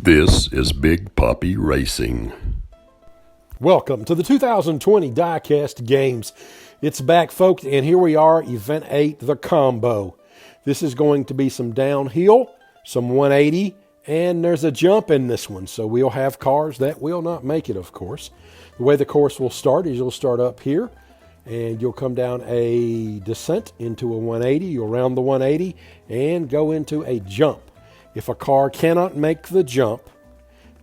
This is Big Poppy Racing. Welcome to the 2020 Diecast Games. It's back, folks, and here we are, Event 8, the Combo. This is going to be some downhill, some 180, and there's a jump in this one, so we'll have cars that will not make it, of course. The way the course will start is you'll start up here, and you'll come down a descent into a 180. You'll round the 180 and go into a jump. If a car cannot make the jump,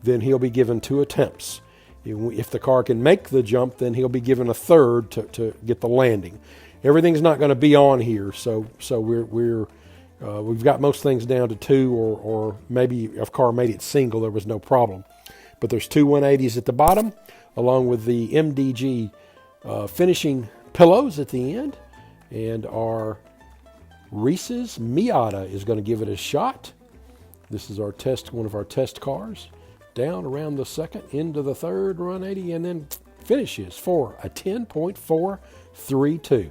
then he'll be given 2 attempts. If the car can make the jump, then he'll be given a third to get the landing. Everything's not going to be on here, so we've got most things down to 2, or maybe if a car made it single, there was no problem. But there's 2 180s at the bottom, along with the MDG finishing pillows at the end, and our Reese's Miata is going to give it a shot. This is our test, one of our test cars. Down around the second, into the third, 180, and then finishes for a 10.432.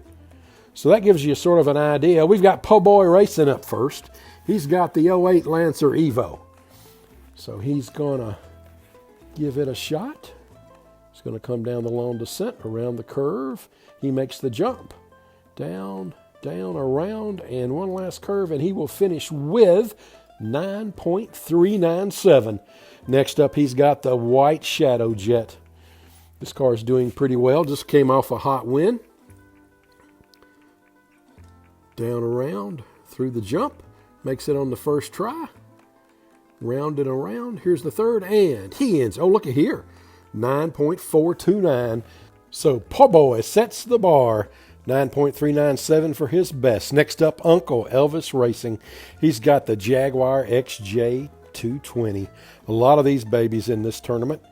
So that gives you sort of an idea. We've got Po' Boy Racing up first. He's got the '08 Lancer Evo. So he's going to give it a shot. He's going to come down the long descent, around the curve. He makes the jump. Down, around, and one last curve, and he will finish with 9.397. Next up, he's got the white Shadow Jet. This car is doing pretty well. Just came off a hot win. Down around, through the jump. Makes it on the first try. Round and around. Here's the third, and he ends. Oh, look at here. 9.429. So Po' Boy sets the bar. 9.397 for his best. Next up, Uncle Elvis Racing. He's got the Jaguar XJ220. A lot of these babies in this tournament.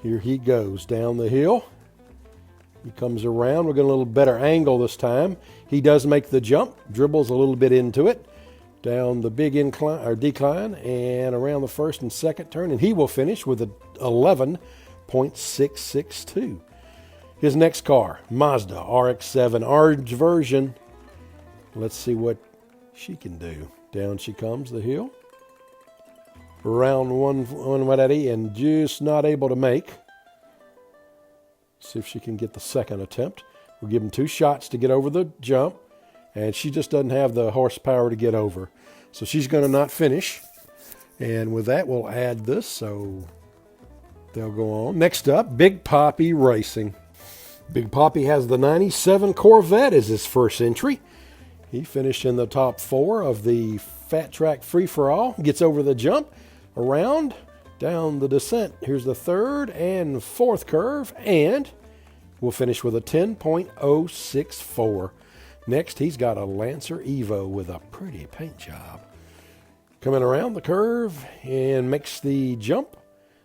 Here he goes down the hill. He comes around. We're getting a little better angle this time. He does make the jump, dribbles a little bit into it, down the big incline or decline, and around the first and second turn, and he will finish with a 11.662. His next car, Mazda RX-7 orange version. Let's see what she can do. Down she comes the hill. Around 180 and just not able to make. See if she can get the second attempt. We'll give him 2 shots to get over the jump, and she just doesn't have the horsepower to get over. So she's going to not finish. And with that, we'll add this, so they'll go on. Next up, Big Poppy Racing. Big Poppy has the 97 Corvette as his first entry. He finished in the top 4 of the Fat Track Free-for-All. Gets over the jump, around, down the descent. Here's the third and fourth curve, and we'll finish with a 10.064. Next, he's got a Lancer Evo with a pretty paint job. Coming around the curve and makes the jump.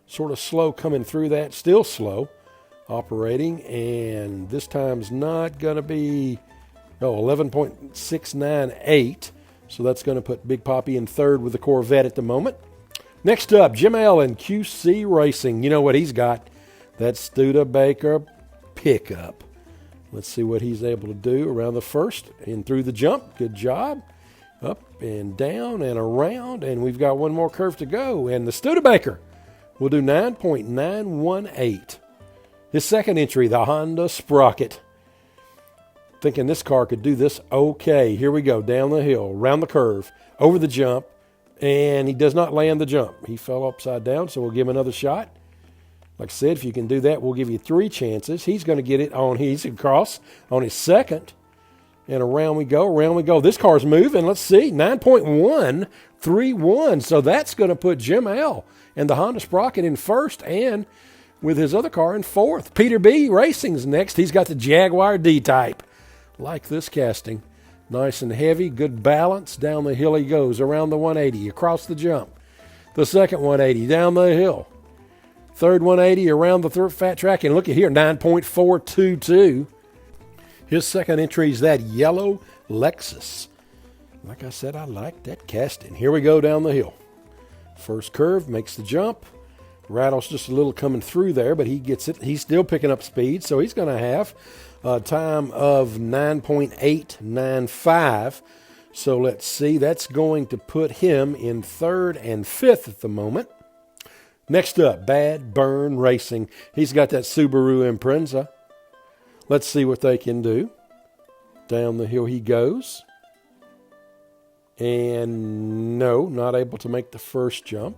Sort of slow coming through that, still slow. Operating, and this time's not going to be 11.698, so that's going to put Big Poppy in third with the Corvette at the moment. Next up, Jim L and QC Racing. You know what he's got? That Studebaker pickup. Let's see what he's able to do around the first and through the jump. Good job. Up and down and around, and we've got one more curve to go, and the Studebaker will do 9.918. His second entry, the Honda Sprocket. Thinking this car could do this okay. Here we go, down the hill, round the curve, over the jump, and he does not land the jump. He fell upside down, so we'll give him another shot. Like I said, if you can do that, we'll give you 3 chances. He's going to get it on, he's across on his second, and around we go, around we go. This car's moving, let's see, 9.131, so that's going to put Jim L and the Honda Sprocket in first, and with his other car in fourth. Peter B Racing's next. He's got the Jaguar D-Type. Like this casting. Nice and heavy, good balance. Down the hill he goes, around the 180, across the jump. The second 180, down the hill. Third 180, around the third fat track. And look at here, 9.422. His second entry is that yellow Lexus. Like I said, I like that casting. Here we go down the hill. First curve, makes the jump. Rattles just a little coming through there, but he gets it. He's still picking up speed, so he's going to have a time of 9.895. So let's see. That's going to put him in third and fifth at the moment. Next up, Bad Burn Racing. He's got that Subaru Impreza. Let's see what they can do. Down the hill he goes. And no, not able to make the first jump.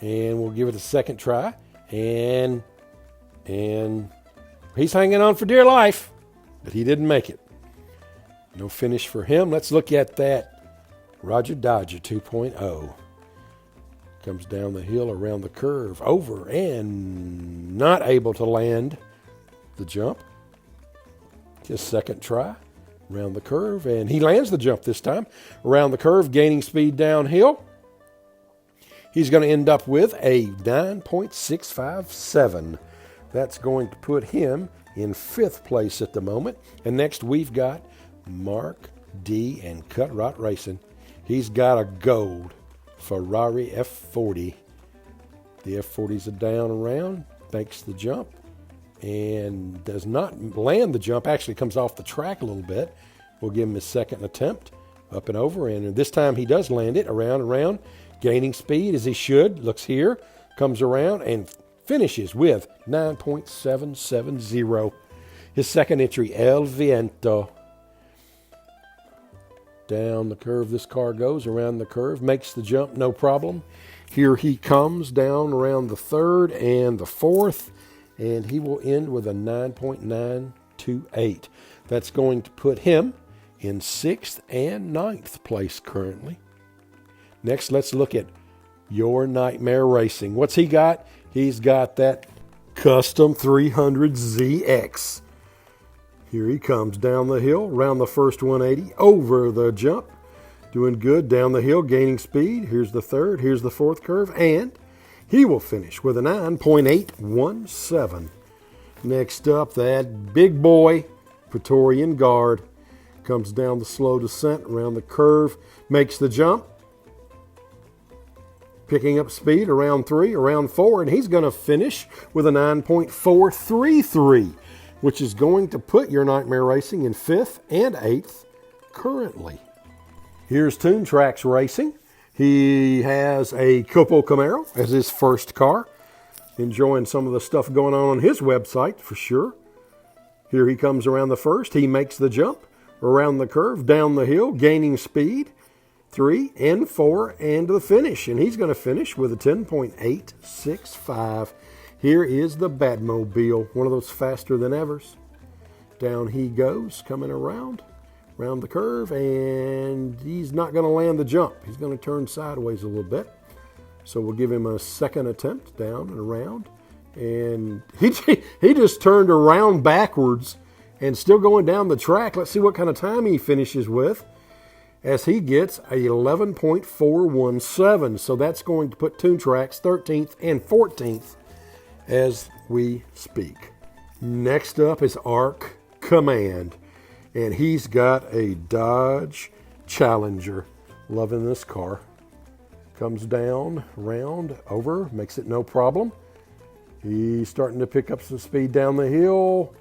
And we'll give it a second try. And he's hanging on for dear life, but he didn't make it. No finish for him. Let's look at that Roger Dodger 2.0. Comes down the hill, around the curve, over, and not able to land the jump. His second try, around the curve, and he lands the jump this time. Around the curve, gaining speed downhill. He's going to end up with a 9.657. That's going to put him in 5th place at the moment. And next we've got Mark D. and Cut Rot Racing. He's got a gold Ferrari F40. The F40's a down around, makes the jump, and does not land the jump. Actually comes off the track a little bit. We'll give him his second attempt, up and over, and this time he does land it, around and around, gaining speed as he should. Looks here, comes around, and finishes with 9.770. His second entry, El Viento. Down the curve this car goes, around the curve, makes the jump, no problem. Here he comes down around the 3rd and the 4th, and he will end with a 9.928. That's going to put him in 6th and 9th place currently. Next, let's look at Your Nightmare Racing. What's he got? He's got that Custom 300ZX. Here he comes down the hill, around the first 180, over the jump. Doing good down the hill, gaining speed. Here's the 3rd, here's the 4th curve, and he will finish with a 9.817. Next up, that big boy, Praetorian Guard. Comes down the slow descent, around the curve, makes the jump. Picking up speed around 3, around 4, and he's going to finish with a 9.433. Which is going to put Your Nightmare Racing in 5th and 8th currently. Here's Toon Tracks Racing. He has a Copo Camaro as his first car. Enjoying some of the stuff going on his website for sure. Here he comes around the first. He makes the jump around the curve, down the hill, gaining speed. 3 and 4 and to the finish. And he's going to finish with a 10.865. Here is the Batmobile, one of those faster than evers. Down he goes, coming around the curve, and he's not going to land the jump. He's going to turn sideways a little bit. So we'll give him a second attempt, down and around. And he just turned around backwards and still going down the track. Let's see what kind of time he finishes with as he gets a 11.417. So that's going to put Toon Tracks 13th and 14th as we speak. Next up is Arc Command, and he's got a Dodge Challenger. Loving this car. Comes down, around, over, makes it no problem. He's starting to pick up some speed down the hill,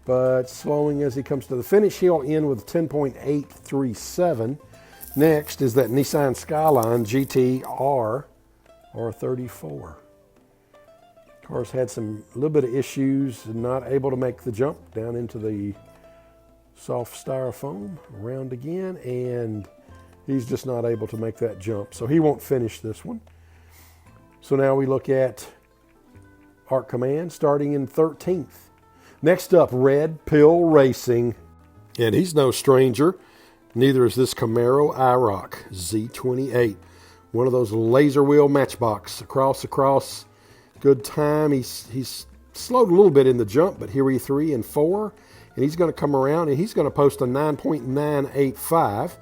but slowing as he comes to the finish. He'll end with 10.837. Next is that Nissan Skyline GT-R R34. Car's had a little bit of issues and not able to make the jump down into the soft styrofoam, around again, and he's just not able to make that jump. So he won't finish this one. So now we look at Arc Command starting in 13th. Next up, Red Pill Racing. And he's no stranger. Neither is this Camaro IROC Z28. One of those laser wheel matchbox across. Good time. He's slowed a little bit in the jump, but here we 3 and 4. And he's going to come around and he's going to post a 9.985.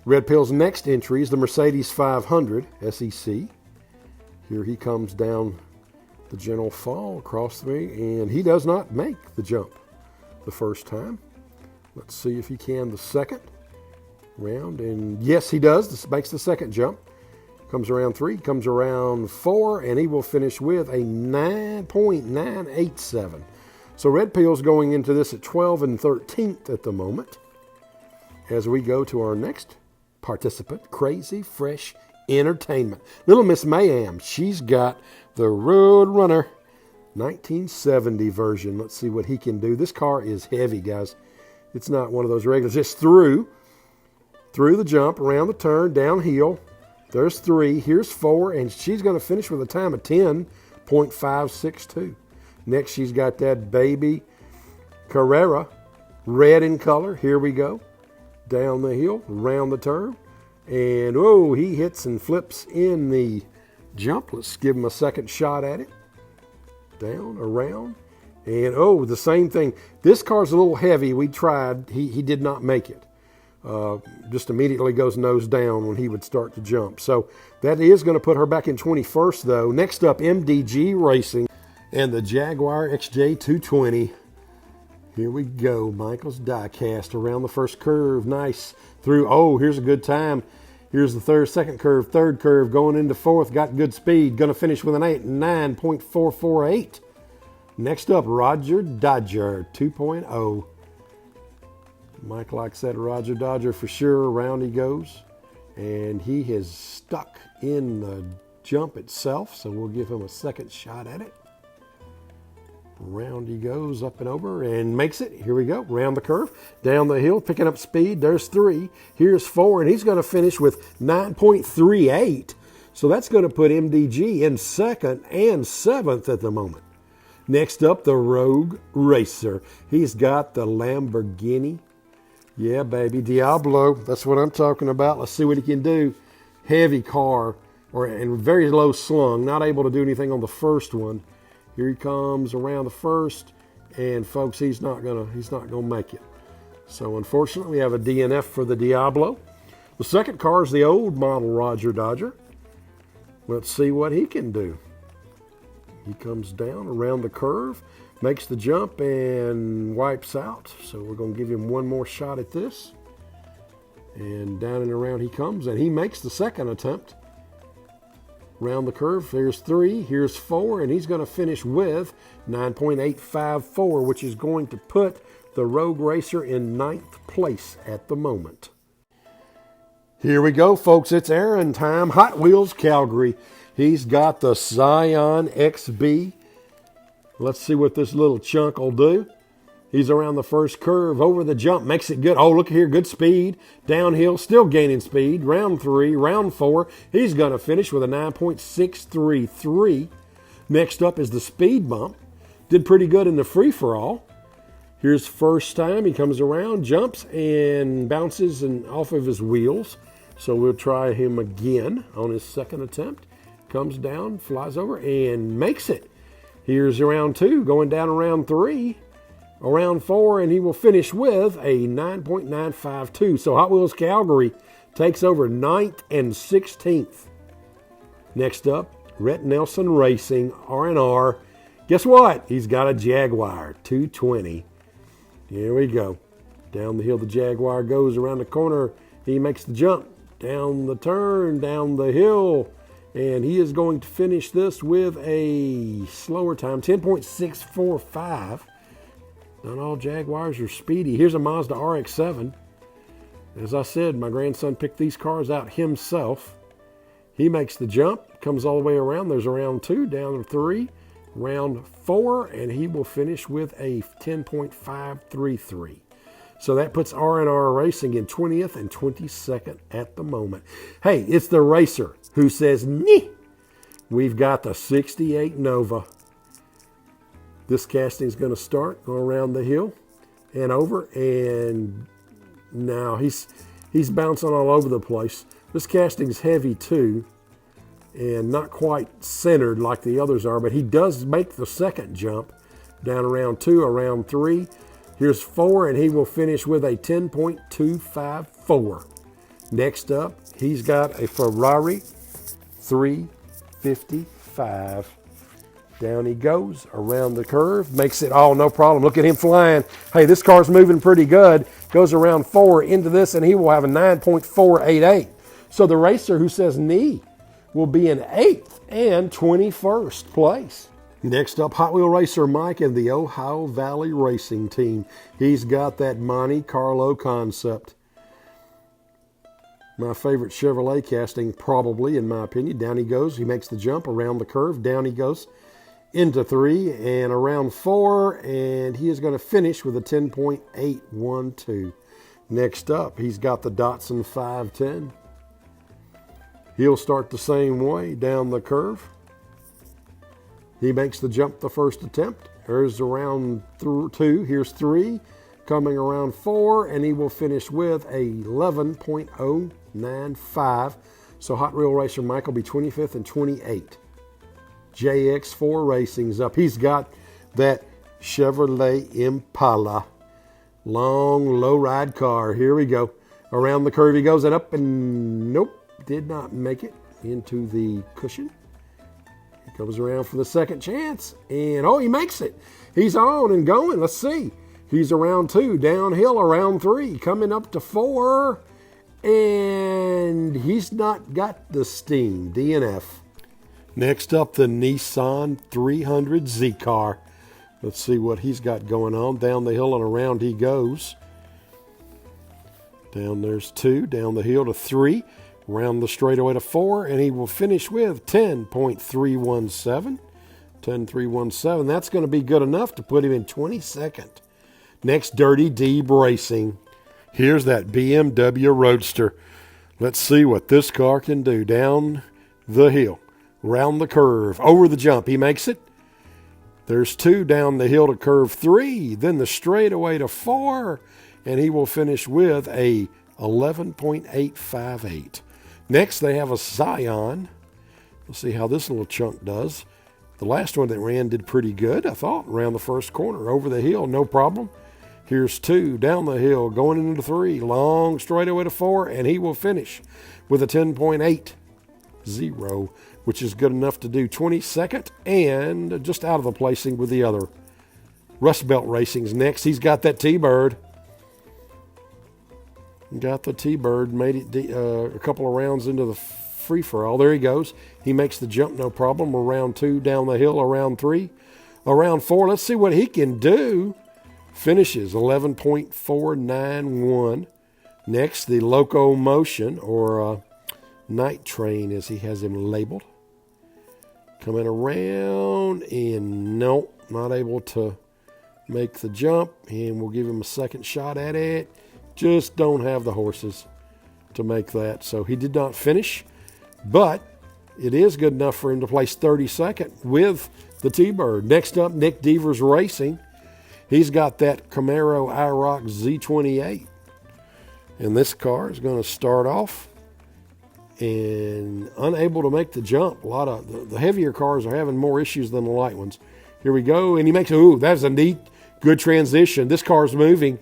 Red Pill's next entry is the Mercedes 500 SEC. Here he comes down the general fall across the ring, and he does not make the jump the first time. Let's see if he can the second round, and yes, he does. This makes the second jump. Comes around 3, comes around 4, and he will finish with a 9.987. So Red Pill's going into this at 12 and 13th at the moment. As we go to our next participant, Crazy Fresh Entertainment. Little Miss Mayhem, she's got the Road Runner 1970 version. Let's see what he can do. This car is heavy, guys. It's not one of those regulars. Just through the jump, around the turn, downhill. There's 3. Here's 4, and she's going to finish with a time of 10.562. Next, she's got that baby Carrera, red in color. Here we go. Down the hill, around the turn. And, oh, he hits and flips in the jump. Let's give him a second shot at it. Down, around. And, oh, the same thing. This car's a little heavy. We tried. He did not make it. Just immediately goes nose down when he would start to jump. So that is going to put her back in 21st, though. Next up, MDG Racing and the Jaguar XJ220. Here we go. Michael's Diecast around the first curve. Nice. Through. Oh, here's a good time. Here's the second curve, third curve, going into fourth. Got good speed. Going to finish with an 9.448. Next up, Roger Dodger 2.0. Mike likes that Roger Dodger for sure. Around he goes. And he has stuck in the jump itself, so we'll give him a second shot at it. Round he goes, up and over, and makes it. Here we go, round the curve, down the hill, picking up speed. There's 3. Here's 4, and he's going to finish with 9.38. So that's going to put MDG in 2nd and 7th at the moment. Next up, the Rogue Racer. He's got the Lamborghini. Yeah, baby, Diablo. That's what I'm talking about. Let's see what he can do. Heavy car, and very low slung. Not able to do anything on the first one. Here he comes around the first, and folks, he's not gonna make it. So unfortunately, we have a DNF for the Diablo. The second car is the old model Roger Dodger. Let's see what he can do. He comes down around the curve, makes the jump, and wipes out. So we're gonna give him one more shot at this. And down and around he comes, and he makes the second attempt. Round the curve, there's 3, here's 4, and he's going to finish with 9.854, which is going to put the Rogue Racer in 9th place at the moment. Here we go, folks. It's Aaron time. Hot Wheels Calgary. He's got the Scion XB. Let's see what this little chunk will do. He's around the first curve, over the jump, makes it good. Oh, look here, good speed. Downhill, still gaining speed. Round 3, round 4. He's going to finish with a 9.633. Next up is the speed bump. Did pretty good in the free-for-all. Here's first time. He comes around, jumps, and bounces off of his wheels. So we'll try him again on his second attempt. Comes down, flies over, and makes it. Here's round 2, going down around 3. Around 4, and he will finish with a 9.952. So Hot Wheels Calgary takes over 9th and 16th. Next up, Rhett Nelson Racing, R&R. Guess what? He's got a Jaguar 220. Here we go. Down the hill the Jaguar goes, around the corner. He makes the jump. Down the turn, down the hill. And he is going to finish this with a slower time, 10.645. Not all Jaguars are speedy. Here's a Mazda RX-7. As I said, my grandson picked these cars out himself. He makes the jump, comes all the way around. There's a round 2, down to 3, round 4, and he will finish with a 10.533. So that puts R&R Racing in 20th and 22nd at the moment. Hey, it's the racer who says, "Nee." We've got the 68 Nova. This casting is going to start, go around the hill and over, and now he's bouncing all over the place. This casting is heavy too, and not quite centered like the others are, but he does make the second jump down around 2, around 3. Here's 4, and he will finish with a 10.254. Next up, he's got a Ferrari 355. Down he goes, around the curve, makes it, oh, no problem. Look at him flying. Hey, this car's moving pretty good. Goes around 4 into this, and he will have a 9.488. So the racer who says knee will be in 8th and 21st place. Next up, Hot Wheel Racer Mike and the Ohio Valley Racing Team. He's got that Monte Carlo concept. My favorite Chevrolet casting, probably, in my opinion. Down he goes. He makes the jump around the curve. Down he goes into 3 and around 4. And he is going to finish with a 10.812. Next up, he's got the Datsun 510. He'll start the same way down the curve. He makes the jump the first attempt. There's around 2. Here's 3. Coming around 4, and he will finish with a 11.095. So Hot Reel Racer Mike will be 25th and 28. JX4 Racing's up. He's got that Chevrolet Impala. Long, low-ride car. Here we go. Around the curve he goes, and up, and nope, did not make it into the cushion. He comes around for the second chance, and oh, he makes it. He's on and going. Let's see. He's around 2, downhill around 3, coming up to 4, and he's not got the steam, DNF. Next up, the Nissan 300Z car. Let's see what he's got going on. Down the hill and around he goes. Down there's 2, down the hill to 3, around the straightaway to 4, and he will finish with 10.317. 10.317. That's going to be good enough to put him in 22nd. Next, Dirty Deeb Racing. Here's that BMW Roadster. Let's see what this car can do. Down the hill, round the curve, over the jump. He makes it. There's 2 down the hill to curve 3, then the straightaway to 4, and he will finish with a 11.858. Next, they have a Scion. Let's see how this little chunk does. The last one that ran did pretty good, I thought, around the first corner. Over the hill, no problem. Here's 2, down the hill, going into 3, long straightaway to 4, and he will finish with a 10.80, which is good enough to do 22nd and just out of the placing with the other. Rust Belt Racing's next. He's got that T-Bird. Got the T-Bird, made it a couple of rounds into the free-for-all. There he goes. He makes the jump, no problem. Around 2, down the hill, around 3. Around 4, let's see what he can do. Finishes 11.491. Next, the Locomotion, or Night Train, as he has him labeled. Coming around, and nope, not able to make the jump. And we'll give him a second shot at it. Just don't have the horses to make that. So he did not finish, but it is good enough for him to place 32nd with the T-Bird. Next up, Nick Devers Racing. He's got that Camaro IROC Z28. And this car is going to start off and unable to make the jump. A lot of the heavier cars are having more issues than the light ones. Here we go. And he makes, that's a neat, good transition. This car's moving.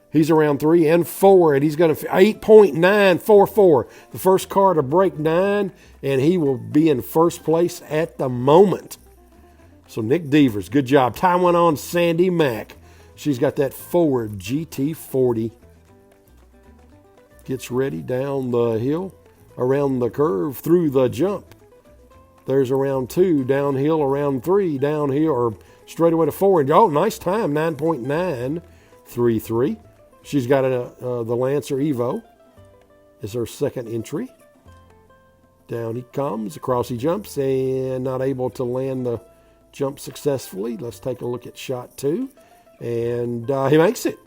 He's around 3 and 4, and he's going to 8.944. The first car to break 9, and he will be in first place at the moment. So Nick Devers, good job. Time went on Sandy Mack. She's got that Ford GT40. Gets ready down the hill, around the curve, through the jump. There's around 2, downhill, around 3, downhill, or straightaway to 4. And, nice time, 9.933. She's got the Lancer Evo is her second entry. Down he comes, across he jumps, and not able to land the jump successfully. Let's take a look at shot 2, and he makes it.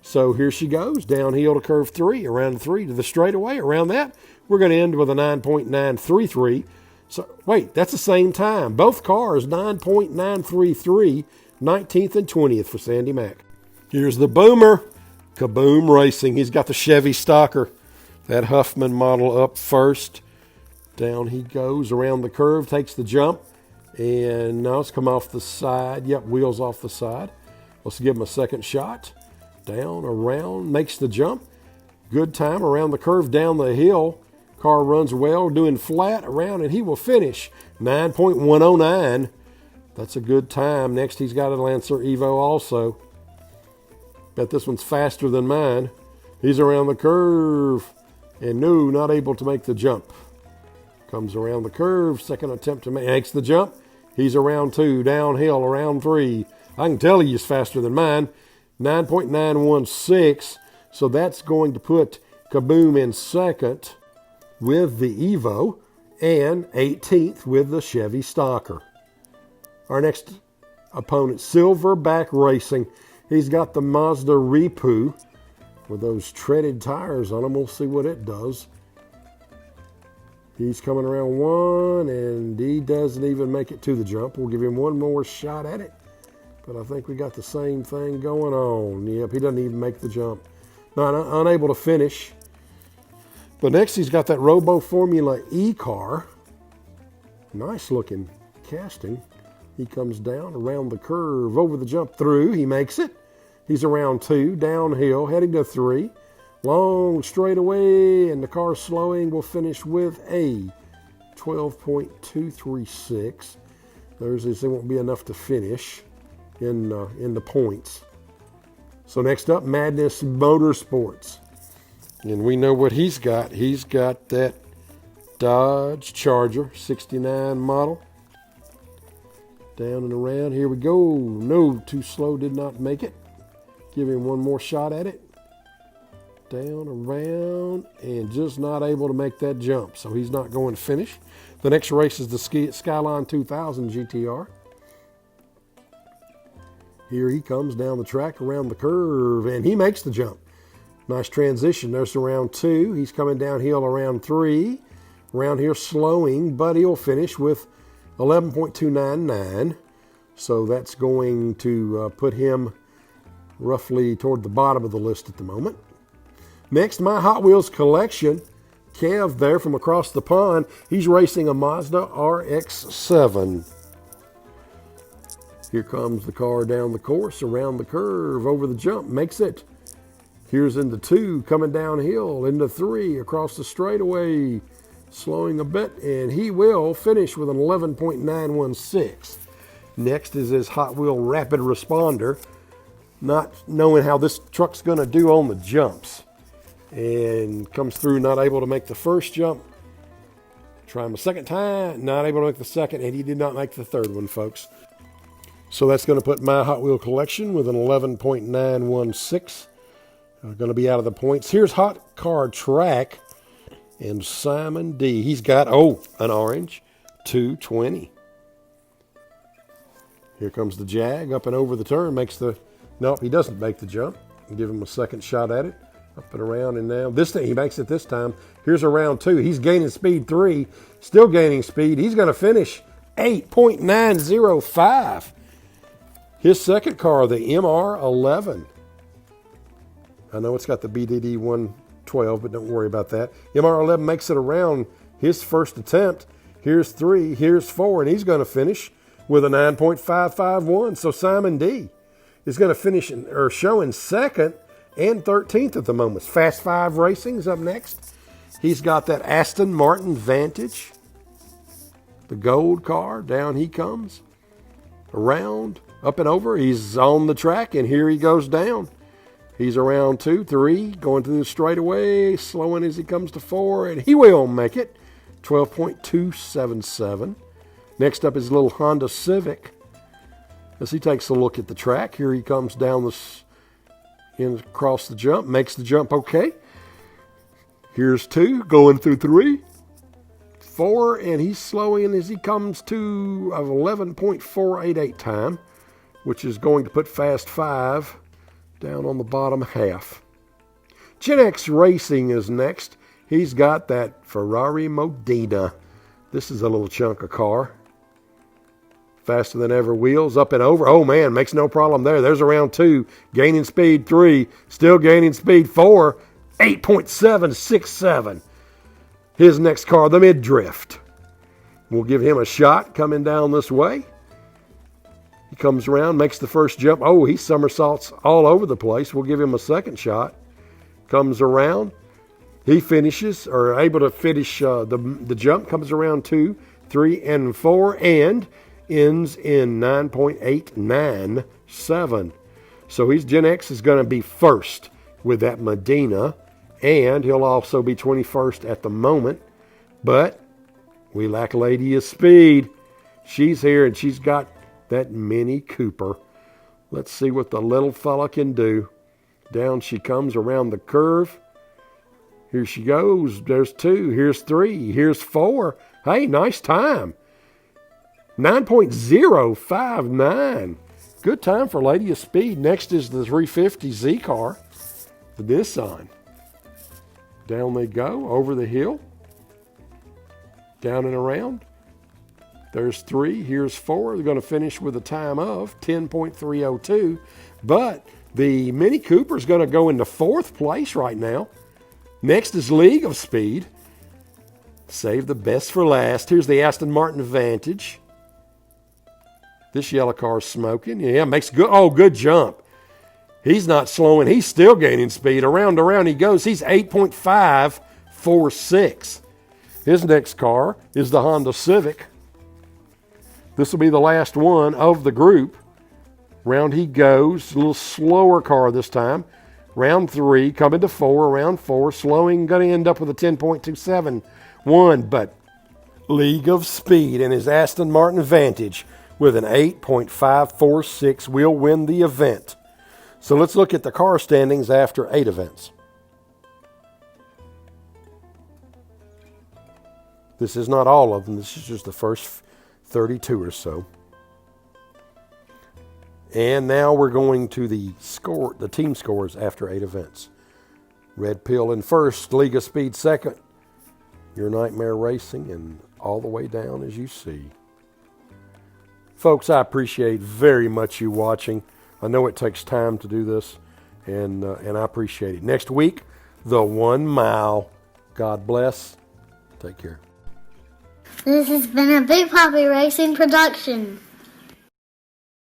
So here she goes, downhill to curve 3, around 3 to the straightaway. Around that, we're going to end with a 9.933. So wait, that's the same time. Both cars, 9.933, 19th and 20th for Sandy Mack. Here's the Boomer, Kaboom Racing. He's got the Chevy Stalker, that Huffman model up first. Down he goes, around the curve, takes the jump. And now it's come off the side. Yep, wheels off the side. Let's give him a second shot. Down, around, makes the jump. Good time around the curve, down the hill. Car runs well, doing flat around, and he will finish 9.109. That's a good time. Next, he's got a Lancer Evo also. Bet this one's faster than mine. He's around the curve, and no, not able to make the jump. Comes around the curve, second attempt to makes the jump. He's around 2, downhill, around 3. I can tell he's faster than mine. 9.916. So that's going to put Kaboom in second with the Evo, and 18th with the Chevy Stalker. Our next opponent, Silverback Racing. He's got the Mazda Repu with those treaded tires on them. We'll see what it does. He's coming around one, and he doesn't even make it to the jump. We'll give him one more shot at it. But I think we got the same thing going on. Yep, he doesn't even make the jump. Not unable to finish. But next he's got that Robo Formula E car. Nice looking casting. He comes down around the curve, over the jump, through. He makes it. He's around 2, downhill, heading to 3. Long straightaway, and the car slowing will finish with a 12.236. There's it won't be enough to finish in the points. So next up, Madness Motorsports. And we know what he's got. He's got that Dodge Charger 69 model. Down and around. Here we go. No, too slow, did not make it. Give him one more shot at it. Down, around, and just not able to make that jump. So he's not going to finish. The next race is the Skyline 2000 GTR. Here he comes down the track around the curve, and he makes the jump. Nice transition. There's around 2. He's coming downhill around 3. Around here slowing, but he'll finish with 11.299. So that's going to put him roughly toward the bottom of the list at the moment. Next, my Hot Wheels collection. Kev there from across the pond. He's racing a Mazda RX-7. Here comes the car down the course, around the curve, over the jump, makes it. Here's into 2, coming downhill, into 3, across the straightaway, slowing a bit, and he will finish with an 11.916. Next is his Hot Wheel Rapid Responder, not knowing how this truck's going to do on the jumps. And comes through, not able to make the first jump. Try him a second time, not able to make the second, and he did not make the third one, folks. So that's going to put my Hot Wheel collection with an 11.916. Going to be out of the points. Here's Hot Car Track and Simon D. He's got, an orange 220. Here comes the Jag up and over the turn. Nope, he doesn't make the jump. I'll give him a second shot at it. Up and around and now. He makes it this time. Here's a round 2. He's gaining speed 3. Still gaining speed. He's going to finish 8.905. His second car, the MR11. I know it's got the BDD 112, but don't worry about that. MR11 makes it around his first attempt. Here's 3, here's 4, and he's going to finish with a 9.551. So Simon D is going to finish showing second and 13th at the moment. Fast 5 Racing's up next. He's got that Aston Martin Vantage, the gold car. Down he comes, around, up and over. He's on the track, and here he goes down. He's around 2, 3, going through the straightaway, slowing as he comes to 4, and he will make it. 12.277. Next up is a little Honda Civic. As he takes a look at the track, here he comes down across the jump, makes the jump okay. Here's 2, going through 3, 4, and he's slowing as he comes to 11.488 time, which is going to put Fast 5 down on the bottom half. Gen X Racing is next. He's got that Ferrari Modena. This is a little chunk of car. Faster than ever wheels, up and over. Oh man, makes no problem there. There's around 2, gaining speed 3, still gaining speed 4, 8.767. His next car, the Mid-Drift. We'll give him a shot coming down this way. He comes around, makes the first jump. Oh, he somersaults all over the place. We'll give him a second shot. Comes around. He finishes, or able to finish the jump. Comes around 2, 3, and 4, and ends in 9.897. So Gen X is going to be first with that Medina, and he'll also be 21st at the moment. But we lack Lady of Speed. She's here, and she's got that Mini Cooper. Let's see what the little fella can do. Down she comes around the curve. Here she goes. There's 2. Here's 3. Here's 4. Hey, nice time. 9.059. Good time for Lady of Speed. Next is the 350 Z car, the Nissan. Down they go, over the hill, down and around. There's 3, here's 4. They're going to finish with a time of 10.302. But the Mini Cooper is going to go into 4th place right now. Next is League of Speed. Save the best for last. Here's the Aston Martin Vantage. This yellow car is smoking. Yeah, makes good jump. He's not slowing. He's still gaining speed. Around he goes. He's 8.546. His next car is the Honda Civic. This will be the last one of the group. Round he goes. A little slower car this time. Round 3, coming to 4. Round 4, slowing. Going to end up with a 10.271. But League of Speed and his Aston Martin Vantage with an 8.546 will win the event. So let's look at the car standings after 8 events. This is not all of them. This is just the first 32 or so. And now we're going to the team scores after 8 events. Red Pill in first, League of Speed second, Your Nightmare Racing, and all the way down as you see. Folks, I appreciate very much you watching. I know it takes time to do this, and I appreciate it. Next week, the 1 mile. God bless. Take care. This has been a Big Poppy Racing production.